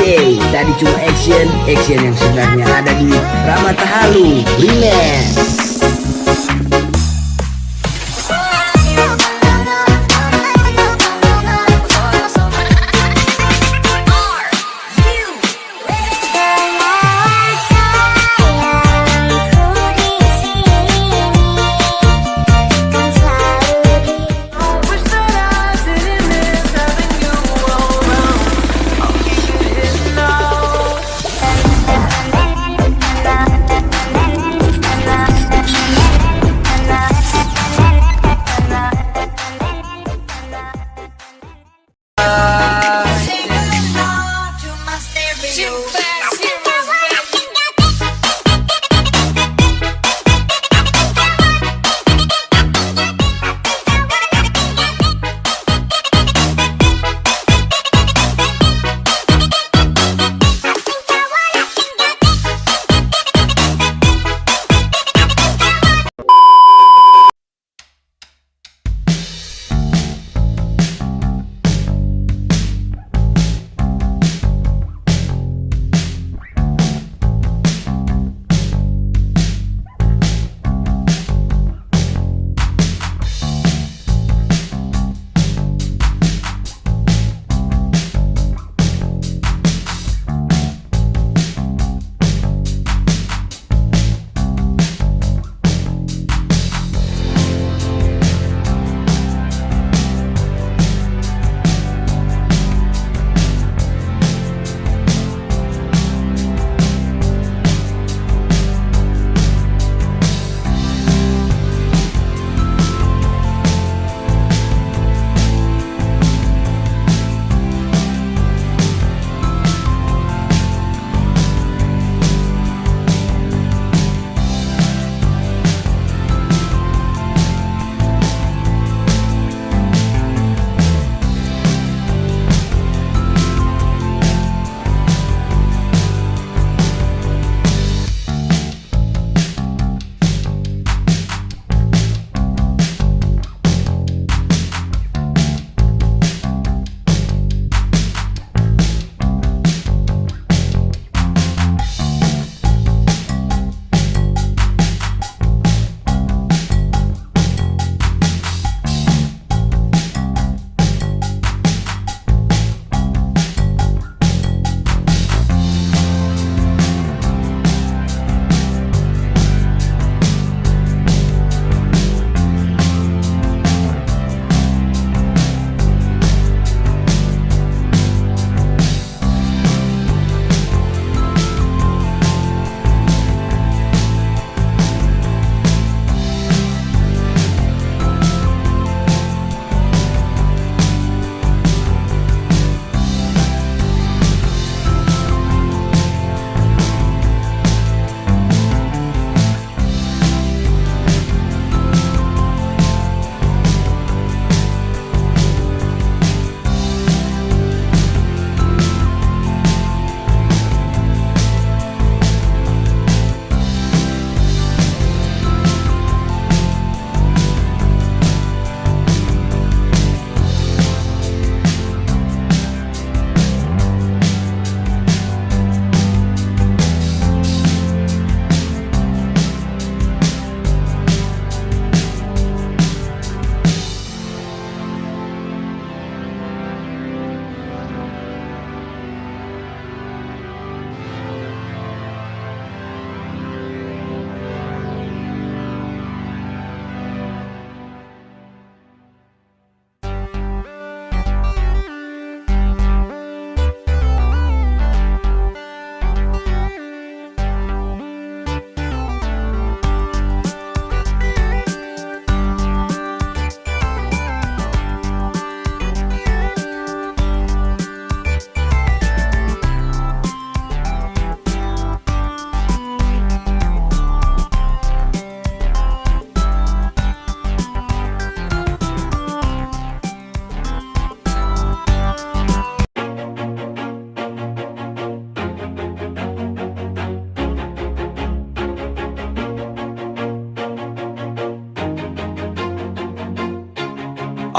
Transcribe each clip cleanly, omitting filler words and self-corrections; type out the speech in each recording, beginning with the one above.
Tadi cuma action yang sebenarnya ada di Rahmatahalu Remix.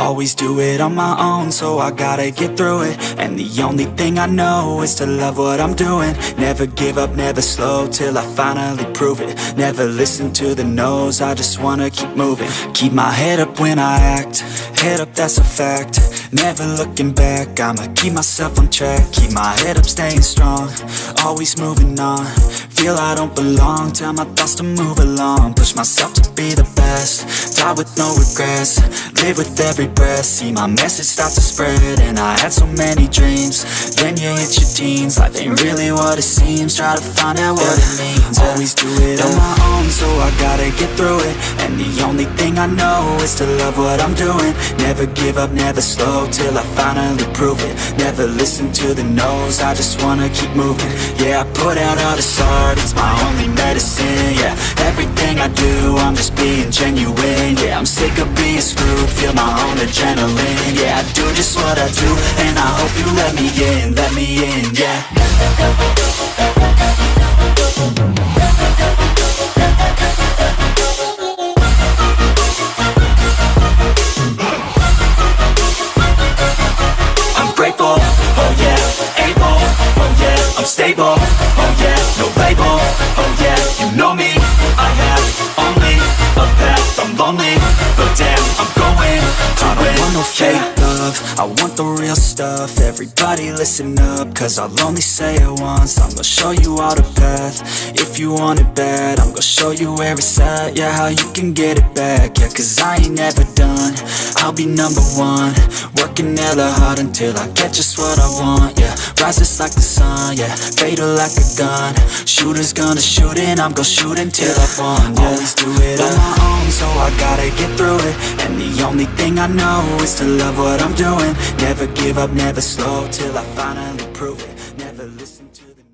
Always do it on my own, so I gotta get through it. And the only thing I know is to love what I'm doing. Never give up, never slow, till I finally prove it. Never listen to the no's, I just wanna keep moving. Keep my head up when I act, head up, that's a fact. Never looking back, I'ma keep myself on track. Keep my head up, staying strong, always moving on. Feel I don't belong, tell my thoughts to move along. Push myself to be the best, die with no regrets. Live with every breath, see my message start to spread. And I had so many dreams, then you hit your teens. Life ain't really what it seems, try to find out what it means. Always do it on my own, so I gotta get through it. And the only thing I know is to love what I'm doing. Never give up, never slow, till I finally prove it. Never listen to the no's, I just wanna keep moving. Yeah, I put out all this art, it's my only medicine. Yeah, everything I do, I'm just being genuine. Yeah, I'm sick of being screwed, feel my own adrenaline. Yeah, I do just what I do, and I hope you let me in, yeah. I'm grateful, oh yeah, able, oh yeah, I'm stable, oh yeah, no label, oh yeah, you know me, I have only a path, I'm lonely, but damn, I'm going to win. I don't want no fake love, I want the real stuff. Everybody listen up, cause I'll only say it once. I'm gonna show you all the path, if you want it bad. I'm gonna show you where it's at, yeah, how you can get it back. Yeah, cause I ain't never done, I'll be number one. Working hella hard until I get just what I want, yeah. Rises like the sun, yeah, fatal like a gun. Shooter's gonna shoot and I'm gonna shoot until I won, yeah. Always do it on my own, so I gotta get through it. And the only thing I know is to love what I'm doing. Never give up, never slow, till I finally prove it. Never listen to the